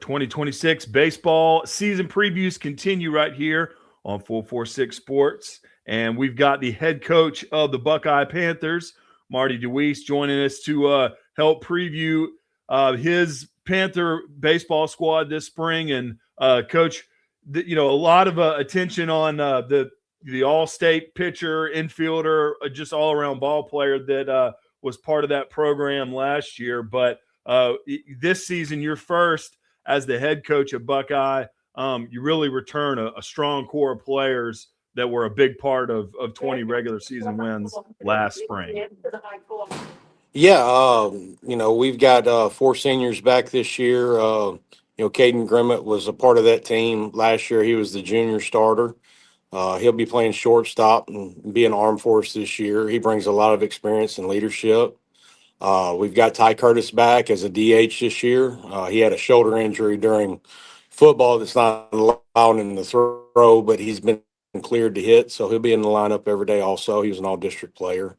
2026 baseball season previews continue right here on 446 Sports. And we've got the head coach of the Buckeye Panthers, Marty Dewees, joining us to help preview his Panther baseball squad this spring. And Coach, a lot of attention on the all-state pitcher, infielder, just all-around ball player that was part of that program last year. But this season, you're first as the head coach of Buckeye. You really return a strong core of players that were a big part of 20 regular season wins last spring. Yeah, we've got 4 seniors back this year. Caden Grimmett was a part of that team last year. He was the junior starter. He'll be playing shortstop and be an Armed Force this year. He brings a lot of experience and leadership. We've got Ty Curtis back as a DH this year. He had a shoulder injury during football that's not allowing him to throw, but he's been cleared to hit, so he'll be in the lineup every day also. He was an all-district player.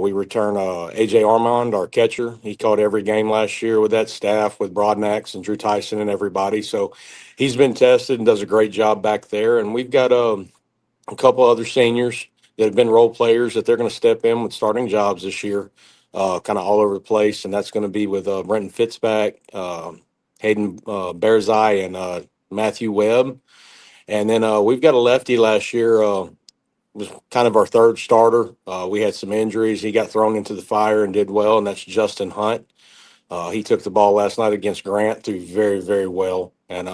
We return A.J. Armand, our catcher. He caught every game last year with that staff, with Broadnax and Drew Tyson and everybody. So he's been tested and does a great job back there. And we've got a couple other seniors that have been role players that they're going to step in with starting jobs this year, kind of all over the place. And that's going to be with Brenton Fitzpack, Hayden Bearzai, and Matthew Webb. And then we've got a lefty last year, was kind of our third starter. We had some injuries. He got thrown into the fire and did well, and that's Justin Hunt. He took the ball last night against Grant, threw very, very well. And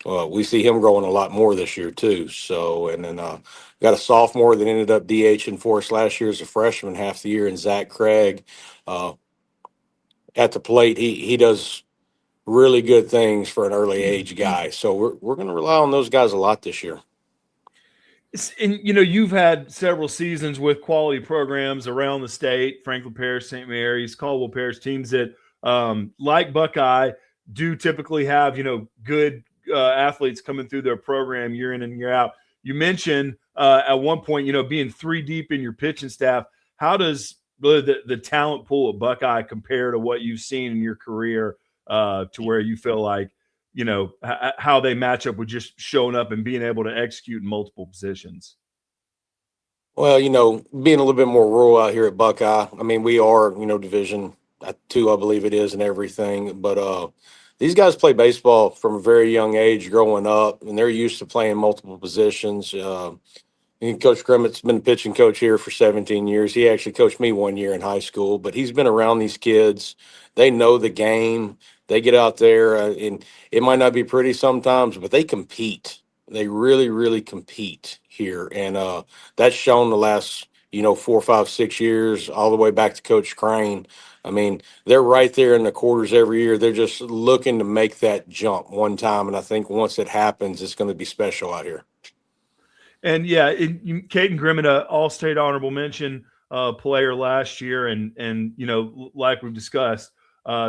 we see him growing a lot more this year too. So, and then got a sophomore that ended up DHing for us last year as a freshman half the year, and Zach Craig. At the plate, he does really good things for an early age guy. So we're going to rely on those guys a lot this year. And you've had several seasons with quality programs around the state, Franklin Parish, St. Mary's, Caldwell Parish, teams that, like Buckeye, do typically have good athletes coming through their program year in and year out. You mentioned at one point being 3 deep in your pitching staff. How does really the talent pool at Buckeye compare to what you've seen in your career, to where you feel like how they match up with just showing up and being able to execute in multiple positions? Well, being a little bit more rural out here at Buckeye, I mean, we are, Division 2, I believe it is, and everything. But these guys play baseball from a very young age growing up, and they're used to playing multiple positions. Coach Grimmett's been a pitching coach here for 17 years. He actually coached me 1 year in high school, but he's been around these kids. They know the game. They get out there, and it might not be pretty sometimes, but they compete. They really, really compete here. And that's shown the last, 4, 5, 6 years, all the way back to Coach Crane. I mean, they're right there in the quarters every year. They're just looking to make that jump one time. And I think once it happens, it's going to be special out here. And yeah, Caden Grimmett, all-state honorable mention player last year. And like we've discussed,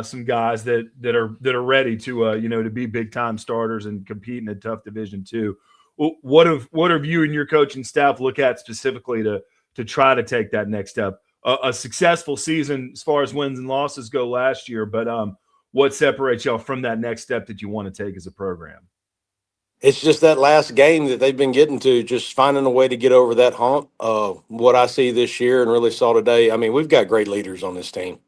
some guys that are ready to to be big time starters and compete in a tough division too. What have you and your coaching staff look at specifically to try to take that next step? A successful season as far as wins and losses go last year, but what separates y'all from that next step that you want to take as a program? It's just that last game that they've been getting to, just finding a way to get over that hump. What I see this year and really saw today, I mean, we've got great leaders on this team.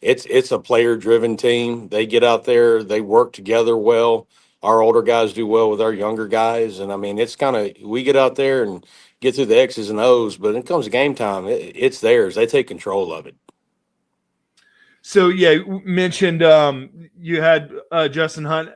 It's a player-driven team. They get out there, they work together well. Our older guys do well with our younger guys, and I mean, it's kind of, we get out there and get through the X's and O's, but when it comes to game time, it's theirs. They take control of it. So yeah, you mentioned you had Justin Hunt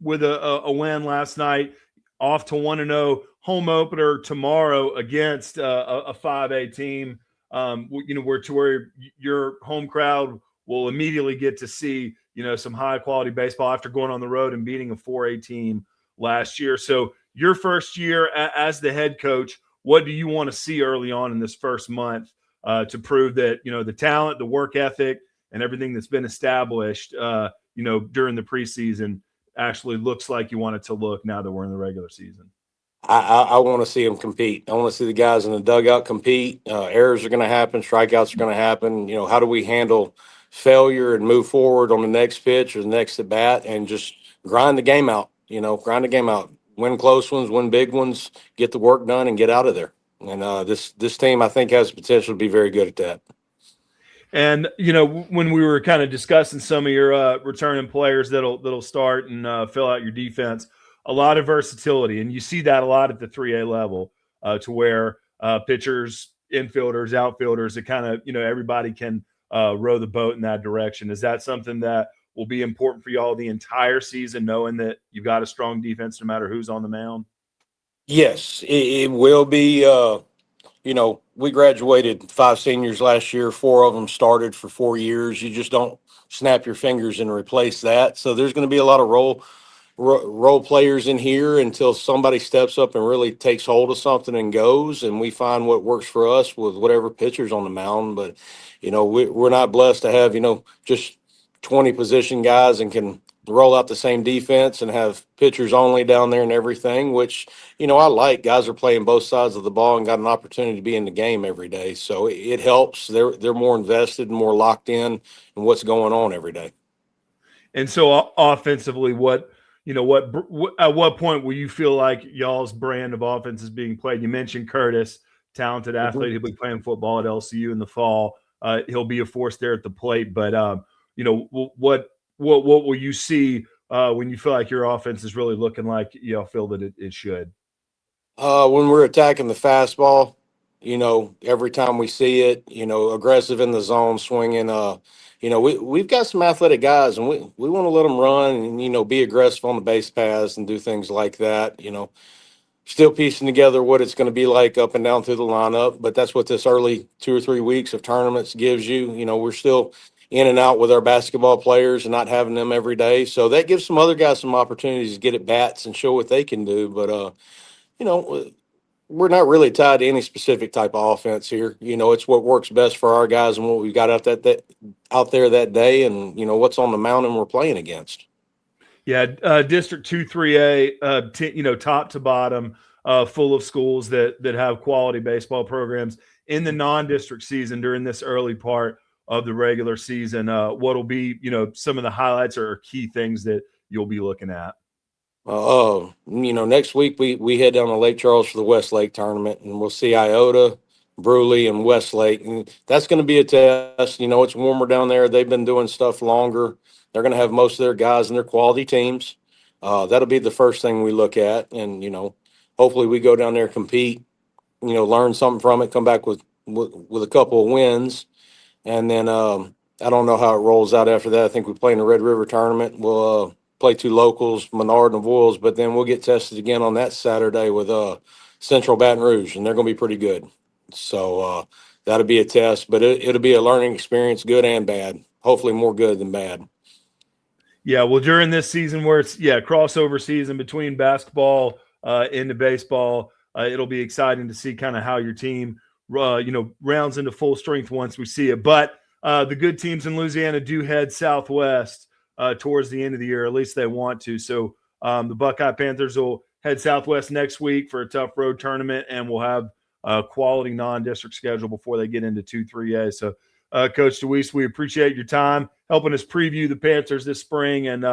with a win last night, off to 1-0, home opener tomorrow against a 5A team. Where your home crowd will immediately get to see, some high quality baseball after going on the road and beating a 4A team last year. So your first year as the head coach, what do you want to see early on in this first month to prove that, the talent, the work ethic, and everything that's been established, during the preseason actually looks like you want it to look now that we're in the regular season? I want to see them compete. I want to see the guys in the dugout compete. Errors are going to happen. Strikeouts are going to happen. How do we handle failure and move forward on the next pitch or the next at bat and just grind the game out. Grind the game out, win close ones, win big ones, get the work done, and get out of there. And this team, I think, has potential to be very good at that. And when we were kind of discussing some of your returning players that'll start and fill out your defense, a lot of versatility, and you see that a lot at the 3A level, to where pitchers, infielders, outfielders, it kind of everybody can row the boat in that direction. Is that something that will be important for y'all the entire season, knowing that you've got a strong defense no matter who's on the mound? Yes, it will be. We graduated 5 seniors last year. 4 of them started for 4 years. You just don't snap your fingers and replace that. So there's going to be a lot of role players in here until somebody steps up and really takes hold of something and goes, and we find what works for us with whatever pitcher's on the mound. But we're not blessed to have just 20 position guys and can roll out the same defense and have pitchers only down there and everything, which I like. Guys are playing both sides of the ball and got an opportunity to be in the game every day, so it helps. They're more invested and more locked in what's going on every day. And so offensively, at what point will you feel like y'all's brand of offense is being played? You mentioned Curtis, talented athlete. He'll be playing football at LCU in the fall. He'll be a force there at the plate. But what will you see when you feel like your offense is really looking like y'all feel that it should? When we're attacking the fastball, every time we see it, aggressive in the zone, swinging. We've got some athletic guys, and we want to let them run and be aggressive on the base paths and do things like that. Still piecing together what it's going to be like up and down through the lineup, but that's what this early 2 or 3 weeks of tournaments gives you. We're still in and out with our basketball players and not having them every day, so that gives some other guys some opportunities to get at bats and show what they can do. But we're not really tied to any specific type of offense here. It's what works best for our guys and what we got out there that day, and what's on the mountain we're playing against. Yeah, District 2, 3A, top to bottom, full of schools that have quality baseball programs. In the non-district season during this early part of the regular season, what'll be some of the highlights or key things that you'll be looking at? Next week we head down to Lake Charles for the Westlake tournament, and we'll see Iota, Bruley, and Westlake, and that's going to be a test. It's warmer down there. They've been doing stuff longer. They're going to have most of their guys in their quality teams. That'll be the first thing we look at, and hopefully we go down there, compete, learn something from it, come back with a couple of wins, and then I don't know how it rolls out after that. I think we play in the Red River tournament. We'll play 2 locals, Menard and Voiles, but then we'll get tested again on that Saturday with Central Baton Rouge, and they're going to be pretty good. So that'll be a test, but it'll be a learning experience, good and bad. Hopefully more good than bad. Yeah, well, during this season where it's crossover season between basketball into baseball, it'll be exciting to see kind of how your team rounds into full strength once we see it. But the good teams in Louisiana do head southwest towards the end of the year, at least they want to. So the Buckeye Panthers will head southwest next week for a tough road tournament, and we'll have a quality non-district schedule before they get into 2, 3A. So Coach Dewees, we appreciate your time helping us preview the Panthers this spring, and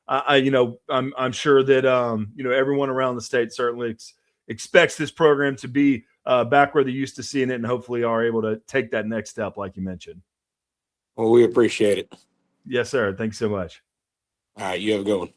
I'm sure that everyone around the state certainly expects this program to be back where they used to seeing it, and hopefully are able to take that next step, like you mentioned. Well, we appreciate it. Yes, sir. Thanks so much. All right, you have a good one.